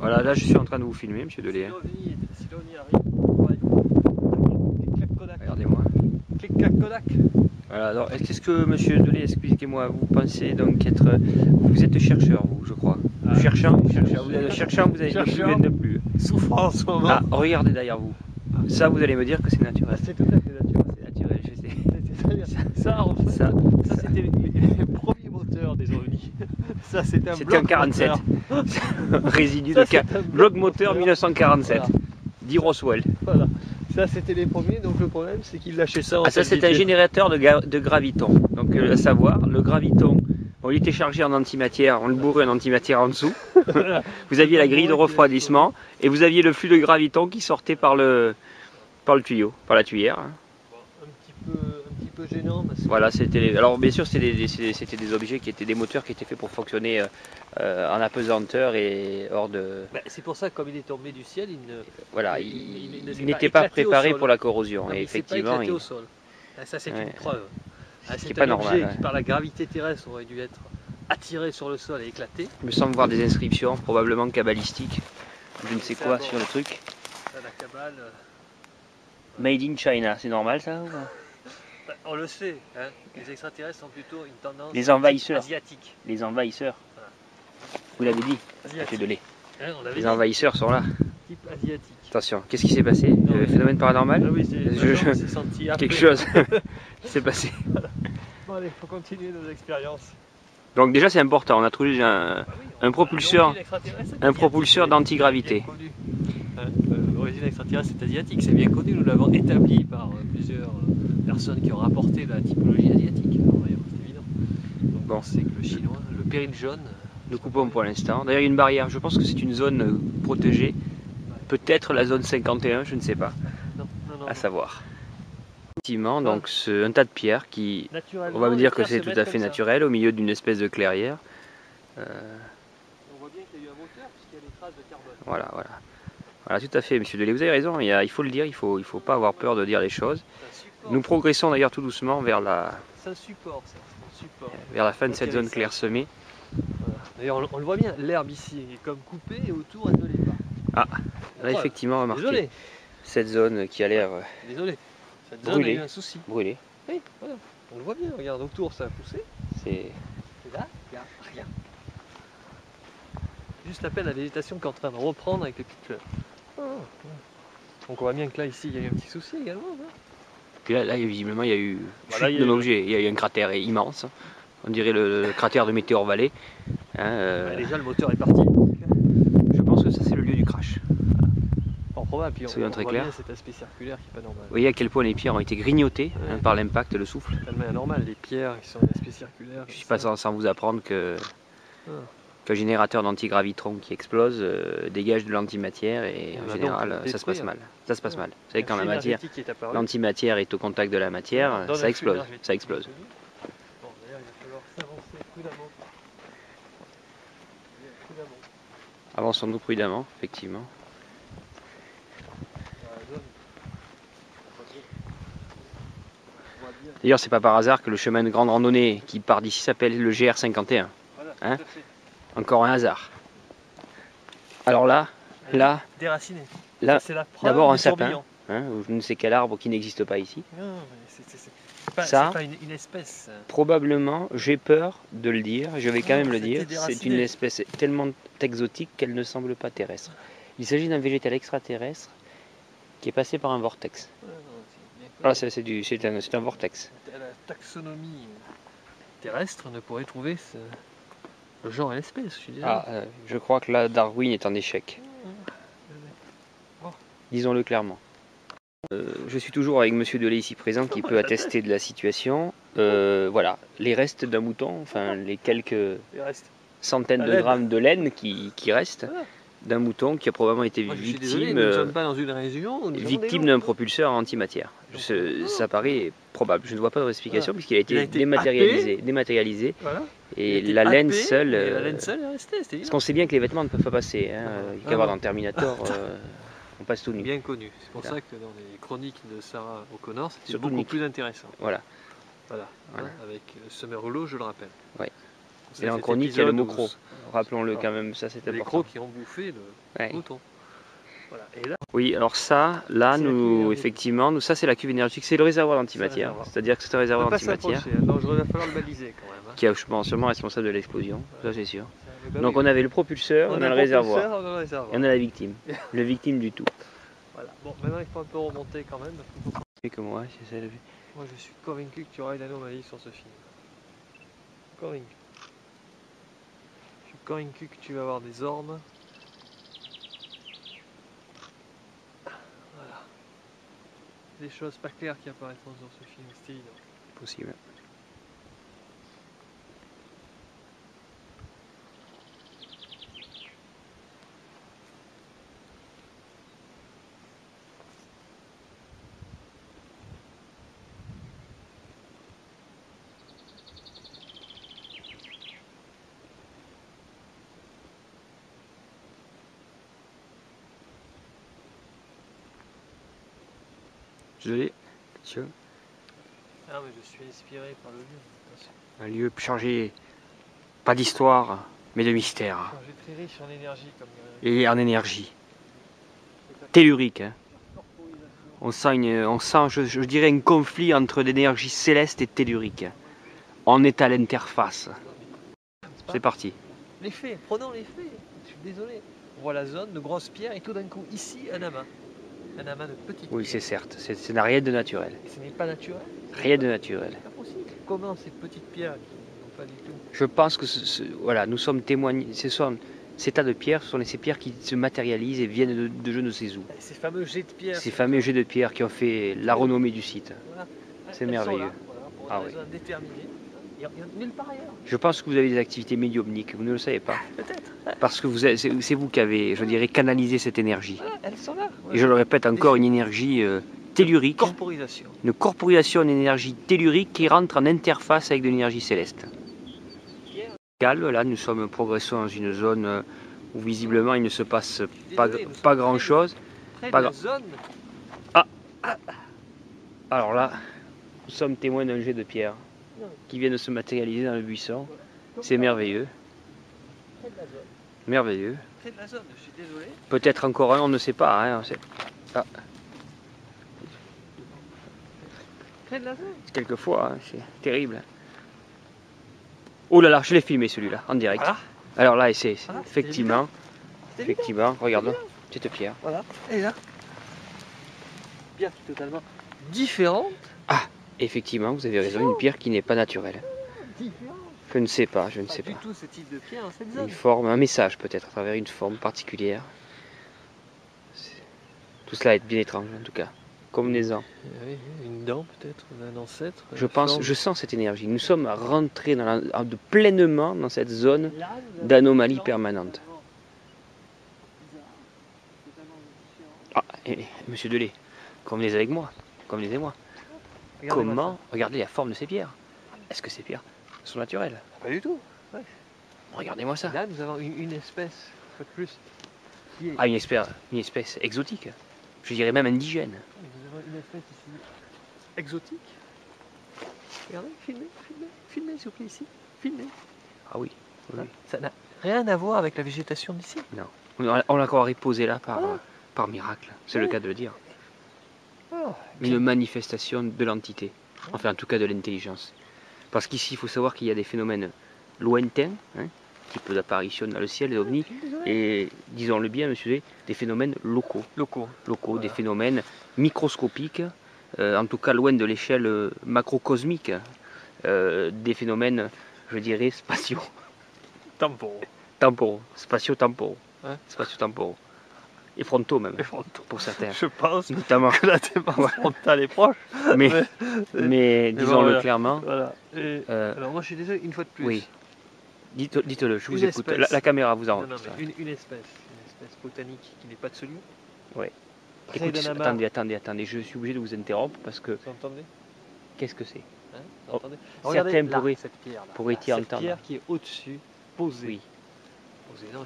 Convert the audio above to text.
Voilà, là je suis en train de vous filmer, monsieur Delay. Si l'OVNI arrive, on va être... Regardez-moi. Clic-clac Kodak. Voilà, alors qu'est-ce que monsieur Delay, expliquez-moi, vous pensez donc être... Vous êtes chercheur, vous, je crois. Cherchant, vous êtes cherchant, vous avez de plus. Souffrant en ce moment. Ah, regardez derrière vous. Ça, vous allez me dire que c'est naturel. C'est tout à fait naturel. C'est naturel, je sais. C'est très bien. Ça, en fait, ça c'était les premiers moteurs des OVNI. Ça, c'était un 47. Résidu de bloc moteur 1947. Voilà. Dit Roswell. Voilà. Ça, c'était les premiers. Donc, le problème, c'est qu'ils lâchaient ça en ça, c'est un générateur de graviton. Donc, à savoir, le graviton, bon, il était chargé en antimatière. On le bourrait en antimatière en dessous. Vous aviez la grille de refroidissement et vous aviez le flux de graviton qui sortait par le tuyau, par la tuyère. Un petit peu gênant. Voilà, c'était. Alors bien sûr, c'était des objets qui étaient des moteurs qui étaient faits pour fonctionner en apesanteur et hors de. C'est pour ça que comme il est tombé du ciel, il n'était pas préparé pour la corrosion. Non, et effectivement, il... au sol. Ça, c'est une preuve. C'est pas normal. Objet qui, par la gravité terrestre, aurait dû être attiré sur le sol et éclaté. Il me semble voir des inscriptions, probablement cabalistiques, je ne sais quoi, sur le truc. La cabale. Made in China, c'est normal ça ou pas? On le sait, hein, les extraterrestres ont plutôt une tendance les envahisseurs. Asiatique. Les envahisseurs. Voilà. Vous l'avez dit, monsieur Delay. Hein, les envahisseurs sont là. Type asiatique. Attention, qu'est-ce qui s'est passé? Le phénomène paranormal? Ah oui, senti quelque chose s'est passé. Voilà. Bon allez, il faut continuer nos expériences. Donc déjà c'est important, on a trouvé un propulseur d'antigravité. L'origine extraterrestre c'est asiatique, c'est bien connu, nous l'avons établi par plusieurs personnes qui ont rapporté la typologie asiatique. C'est évident. Donc bon, c'est que le chinois, le péril jaune. Nous coupons pour l'instant. D'ailleurs il y a une barrière, je pense que c'est une zone protégée. Peut-être la zone 51, je ne sais pas. Non, à savoir. Effectivement, donc un tas de pierres qui, on va me dire que c'est tout à fait naturel, au milieu d'une espèce de clairière. On voit bien qu'il y a eu un moteur puisqu'il y a des traces de carbone. Voilà, tout à fait, monsieur Delay, vous avez raison, il faut le dire, il faut pas avoir peur de dire les choses. Nous progressons d'ailleurs tout doucement vers la fin de cette zone clairsemée. Voilà. D'ailleurs, on le voit bien, l'herbe ici est comme coupée et autour elle ne l'est pas. Ah, là effectivement, remarquez cette zone qui a l'air cette zone a eu un souci. Brûlée. Oui, voilà. On le voit bien, regarde, autour ça a poussé. Et là, il n'y a rien. Juste à peine la végétation qui est en train de reprendre avec les petites fleurs. Donc on voit bien que là, ici, il y a eu un petit souci également. Hein. Puis là, visiblement, il y a eu chute d'un objet. Il y a eu un cratère immense. On dirait le cratère de Météor Valley. Hein, déjà, le moteur est parti. Je pense que ça, c'est le lieu du crash. En probable, puis on voit très clair. bien cet aspect circulaire qui n'est pas normal. Vous voyez à quel point les pierres ont été grignotées par l'impact, le souffle. C'est tellement anormal, les pierres qui sont en aspect circulaire. Je ne suis pas sans vous apprendre qu'un générateur d'antigravitron qui explose dégage de l'antimatière et en général ça se passe mal. Ça se passe mal. Vous savez quand l'antimatière est au contact de la matière, ça explose. Bon, d'ailleurs, il va falloir s'avancer prudemment. Avançons-nous prudemment, effectivement. D'ailleurs, c'est pas par hasard que le chemin de grande randonnée qui part d'ici s'appelle le GR51. Hein? Encore un hasard. Alors là, déraciné. Là, d'abord un sapin, hein, ou je ne sais quel arbre qui n'existe pas ici. Non, c'est pas une espèce. Probablement, j'ai peur de le dire, je vais quand même le dire, c'est une espèce tellement exotique qu'elle ne semble pas terrestre. Il s'agit d'un végétal extraterrestre qui est passé par un vortex. Ah, c'est un vortex. La taxonomie terrestre ne pourrait trouver le genre et l'espèce, je suis désolé. Je crois que là, Darwin est en échec. Disons-le clairement. Je suis toujours avec monsieur Delay ici présent qui peut attester de la situation. Voilà, les restes d'un mouton, enfin les quelques centaines de grammes de laine qui restent d'un mouton qui a probablement été victime d'un propulseur en antimatière. Ça paraît probable, je ne vois pas d'autre explication puisqu'il a été dématérialisé et la laine seule est restée. Parce qu'on sait bien que les vêtements ne peuvent pas passer. Il peut y avoir dans Terminator. On passe tout nu. Bien connu. C'est pour ça que dans les chroniques de Sarah O'Connor, c'était beaucoup plus intéressant. Voilà. Avec Summer Hollow, je le rappelle. Ouais. Et en chronique, il y a le mot croc. Rappelons-le quand même, ça c'est important. Les crocs qui ont bouffé le mouton. Voilà. Et là, oui, alors ça, là, nous, effectivement, nous, ça c'est la cuve énergétique, c'est le réservoir d'antimatière. C'est-à-dire que c'est un réservoir d'antimatière. Donc il va falloir le baliser quand même. Hein. Qui est sûrement responsable de l'explosion, ça c'est sûr. Donc on avait le propulseur, on a le réservoir. Et on a la victime. Le victime du tout. Voilà. Bon, maintenant il faut un peu remonter quand même. Et que moi, c'est ça. Moi je suis convaincu que tu auras une anomalie sur ce film. Convaincu. Je suis convaincu que tu vas avoir des ormes. Voilà. Des choses pas claires qui apparaîtront sur ce film, c'est évident. Possible. Désolé, monsieur. Ah mais je suis inspiré par le lieu. Un lieu changé, pas d'histoire, mais de mystère. Changé très riche en énergie comme et en énergie. Tellurique. Hein. On sent, je dirais, un conflit entre l'énergie céleste et tellurique. On est à l'interface. C'est parti. Les faits, prenons les faits. Je suis désolé. On voit la zone de grosses pierres et tout d'un coup, ici, un amas. Un amas de petites pierres. Oui, c'est certes. Ce n'a rien de naturel. Ce n'est pas naturel. Rien de naturel. C'est pas possible. Comment ces petites pierres qui n'ont pas du tout. Je pense que voilà, nous sommes témoins. Ces tas de pierres, ce sont ces pierres qui se matérialisent et viennent de je ne sais où. Ces fameux jets de pierre. Ces fameux jets de pierre qui ont fait la renommée du site. Voilà. C'est merveilleux. Là, voilà, pour une raison indéterminée. Il y a nulle part ailleurs. Je pense que vous avez des activités médiumniques, vous ne le savez pas. Peut-être. Parce que c'est vous qui avez, je dirais, canalisé cette énergie. Voilà, elles sont là. Et je le répète encore, une énergie tellurique. Corporisation. Une corporisation d'énergie tellurique qui rentre en interface avec de l'énergie céleste. Là, nous progressons dans une zone où visiblement il ne se passe pas grand chose. Ah. Alors là, nous sommes témoins d'un jet de pierre qui vient de se matérialiser dans le buisson. C'est merveilleux. Merveilleux. Peut-être encore un, on ne sait pas. Hein, ah. Quelquefois, hein, c'est terrible. Oh là là, je l'ai filmé celui-là, en direct. Voilà. Alors là, c'est effectivement, regarde cette pierre. Voilà, et là, pierre qui est totalement différente. Ah, effectivement, vous avez raison, une pierre qui n'est pas naturelle. Je ne sais pas, je ne sais pas. Du tout ce type de pierre dans cette zone. Une forme, un message peut-être, à travers une forme particulière. Tout cela est bien étrange en tout cas. Combinaison. Oui, une dent peut-être, un ancêtre. Je sens cette énergie. Nous sommes rentrés pleinement dans cette zone d'anomalie permanente. Ah, monsieur Delay, convenez avec moi, convenez-moi. Comment, regardez la forme de ces pierres. Est-ce que ces pierres sont naturelles? Pas du tout. Ouais. Regardez-moi ça. Là, nous avons une espèce, pas de plus. Ah, une espèce exotique. Je dirais même indigène. Nous avons une espèce ici exotique. Regardez, filmez s'il vous plaît ici. Filmez. Ah oui. Ça n'a rien à voir avec la végétation d'ici. Non. On l'a encore posé là par miracle. C'est le cas de le dire. Une manifestation de l'entité. Enfin, en tout cas de l'intelligence. Parce qu'ici, il faut savoir qu'il y a des phénomènes lointains, hein, type d'apparition dans le ciel, des ovnis, et, disons-le bien, monsieur, des phénomènes locaux, voilà. Des phénomènes microscopiques, en tout cas loin de l'échelle macrocosmique, des phénomènes, je dirais, temporaux, spatio-temporaux, spatio-temporaux, et frontaux même, pour certains. Je pense notamment que la dépense frontale est proche. Mais disons-le clairement. Voilà. Alors moi je suis désolé, une fois de plus. Oui. Dites-le, je vous écoute. La caméra vous enregistre. Une espèce botanique qui n'est pas de ce lieu. Oui. Écoute, attendez, je suis obligé de vous interrompre parce que. Vous entendez? Qu'est-ce que c'est? Regardez certains pourraient y entendre. Cette pierre qui est au-dessus, posée. Oui. Posée. Non,